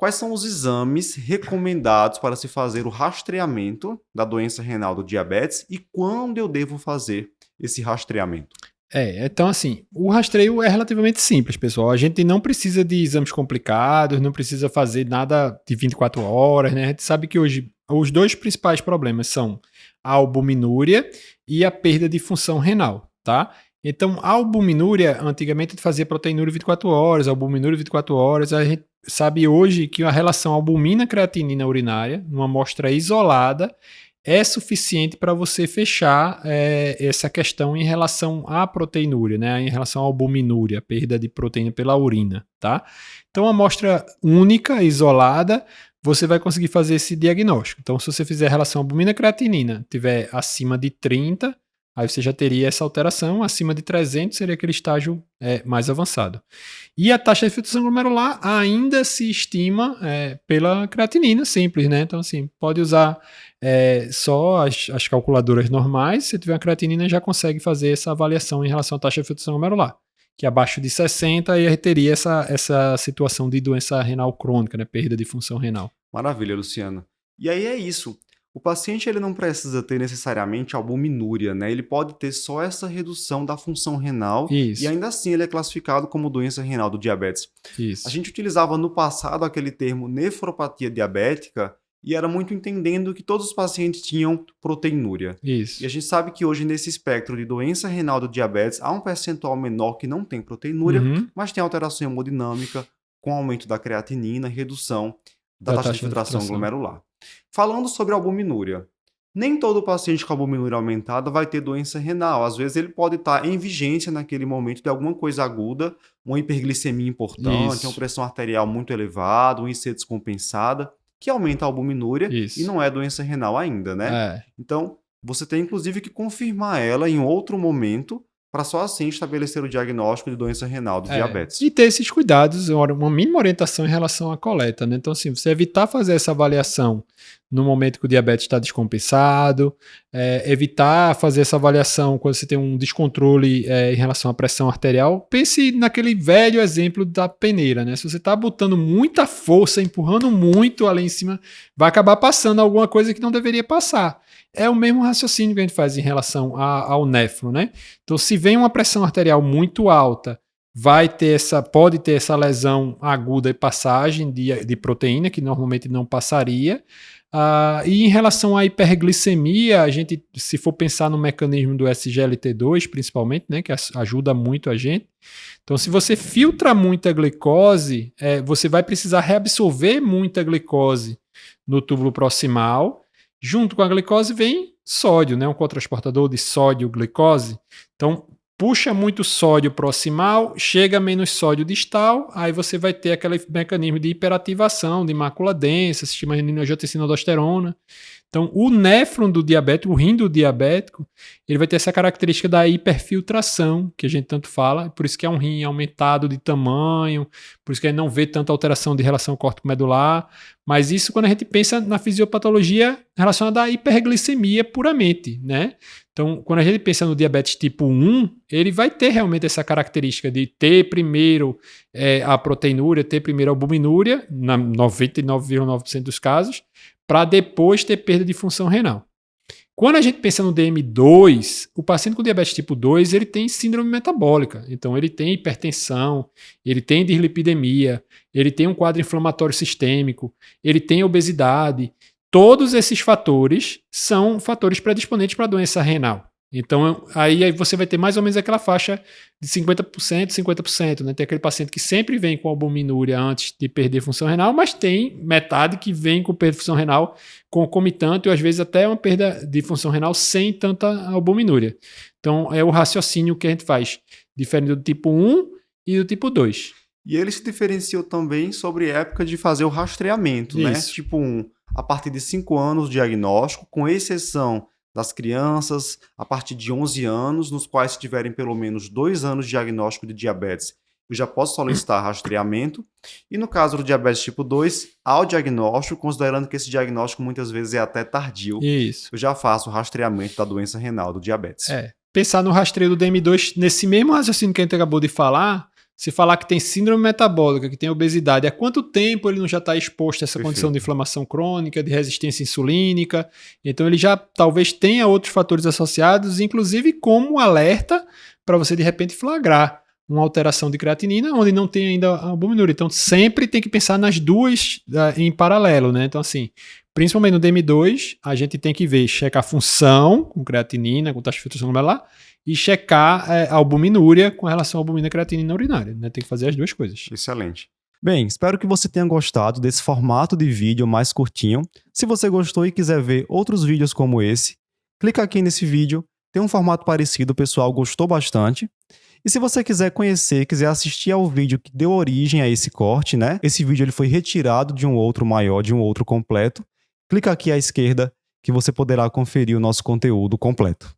quais são os exames recomendados para se fazer o rastreamento da doença renal do diabetes e quando eu devo fazer esse rastreamento? Então assim, o rastreio é relativamente simples, pessoal. A gente não precisa de exames complicados, não precisa fazer nada de 24 horas, né? A gente sabe que hoje os dois principais problemas são a albuminúria e a perda de função renal, tá? Então, a albuminúria, antigamente a gente fazia proteinúria 24 horas, albuminúria 24 horas. A gente sabe hoje que a relação albumina-creatinina urinária, numa amostra isolada, é suficiente para você fechar essa questão em relação à proteinúria, né? Em relação à albuminúria, perda de proteína pela urina, tá? Então, a amostra única, isolada, você vai conseguir fazer esse diagnóstico. Então, se você fizer a relação albumina-creatinina, tiver acima de 30, aí você já teria essa alteração, acima de 300 seria aquele estágio mais avançado. E a taxa de filtração glomerular ainda se estima pela creatinina simples, né? Então, assim, pode usar só as calculadoras normais. Se tiver uma creatinina, já consegue fazer essa avaliação em relação à taxa de filtração glomerular, que abaixo de 60 aí teria essa situação de doença renal crônica, né? Perda de função renal. Maravilha, Luciano. E aí é isso. O paciente ele não precisa ter necessariamente albuminúria, né? Ele pode ter só essa redução da função renal e Isso, ainda assim ele é classificado como doença renal do diabetes. A isso, gente utilizava no passado aquele termo nefropatia diabética e era muito entendendo que todos os pacientes tinham proteinúria. E isso. a gente sabe que hoje nesse espectro de doença renal do diabetes há um percentual menor que não tem proteinúria, Uhum. mas tem alteração hemodinâmica com aumento da creatinina, redução da Da taxa de taxa de filtração filtração. glomerular. Falando sobre albuminúria, nem todo paciente com albuminúria aumentada vai ter doença renal. Às vezes ele pode estar em vigência naquele momento de alguma coisa aguda, uma hiperglicemia importante, uma Isso, pressão arterial muito elevada, uma IC descompensada, que aumenta a albuminúria e isso. não é doença renal ainda, né? É. Então, você tem inclusive que confirmar ela em outro momento para só assim estabelecer o diagnóstico de doença renal do diabetes. E ter esses cuidados, uma mínima orientação em relação à coleta, né? Então, assim, você evitar fazer essa avaliação no momento que o diabetes está descompensado, evitar fazer essa avaliação quando você tem um descontrole em relação à pressão arterial. Pense naquele velho exemplo da peneira, né? Se você está botando muita força, empurrando muito ali em cima, vai acabar passando alguma coisa que não deveria passar. É o mesmo raciocínio que a gente faz em relação ao néfron, né? Então, se vem uma pressão arterial muito alta, pode ter essa lesão aguda e passagem de proteína, que normalmente não passaria. E em relação à hiperglicemia, a gente, se for pensar no mecanismo do SGLT2, principalmente, né, que ajuda muito a gente. Então, se você filtra muita glicose, você vai precisar reabsorver muita glicose no túbulo proximal. Junto com a glicose vem sódio, né, um cotransportador de sódio-glicose. Então, puxa muito sódio proximal, chega menos sódio distal, aí você vai ter aquele mecanismo de hiperativação, de mácula densa, sistema renina-angiotensina-aldosterona. Então, o néfron do diabético, o rim do diabético, ele vai ter essa característica da hiperfiltração, que a gente tanto fala, por isso que é um rim aumentado de tamanho, por isso que a gente não vê tanta alteração de relação córtico-medular, mas isso quando a gente pensa na fisiopatologia relacionada à hiperglicemia puramente, né? Então, quando a gente pensa no diabetes tipo 1, ele vai ter realmente essa característica de ter primeiro a proteinúria, ter primeiro a albuminúria, na 99,9% dos casos, para depois ter perda de função renal. Quando a gente pensa no DM2, o paciente com diabetes tipo 2, ele tem síndrome metabólica. Então, ele tem hipertensão, ele tem dislipidemia, ele tem um quadro inflamatório sistêmico, ele tem obesidade. Todos esses fatores são fatores predisponentes para a doença renal. Então, aí você vai ter mais ou menos aquela faixa de 50%, 50%. Né? Tem aquele paciente que sempre vem com albuminúria antes de perder função renal, mas tem metade que vem com perda de função renal concomitante, ou às vezes até uma perda de função renal sem tanta albuminúria. Então, é o raciocínio que a gente faz, diferente do tipo 1 e do tipo 2. E ele se diferenciou também sobre época de fazer o rastreamento, né? Isso. Tipo 1, a partir de 5 anos o diagnóstico, com exceção das crianças a partir de 11 anos, nos quais tiverem pelo menos 2 anos de diagnóstico de diabetes, eu já posso solicitar rastreamento. E no caso do diabetes tipo 2, ao diagnóstico, considerando que esse diagnóstico muitas vezes é até tardio, Isso. eu já faço o rastreamento da doença renal do diabetes. Pensar no rastreio do DM2 nesse mesmo raciocínio que a gente acabou de falar, Se falar que tem síndrome metabólica, que tem obesidade, há quanto tempo ele não já está exposto a essa condição de Perfeito. inflamação crônica, de resistência insulínica? Então ele já talvez tenha outros fatores associados, inclusive como um alerta para você de repente flagrar uma alteração de creatinina onde não tem ainda a albuminúria. Então sempre tem que pensar nas duas em paralelo, né? Então assim, principalmente no DM2, a gente tem que ver, checar a função com creatinina, com taxa de filtração glomerular, e checar a albuminúria com relação à albumina e creatinina urinária, né? Tem que fazer as duas coisas. Excelente. Bem, espero que você tenha gostado desse formato de vídeo mais curtinho. Se você gostou e quiser ver outros vídeos como esse, clica aqui nesse vídeo. Tem um formato parecido, o pessoal gostou bastante. E se você quiser conhecer, quiser assistir ao vídeo que deu origem a esse corte, né? Esse vídeo ele foi retirado de um outro maior, de um outro completo. Clica aqui à esquerda que você poderá conferir o nosso conteúdo completo.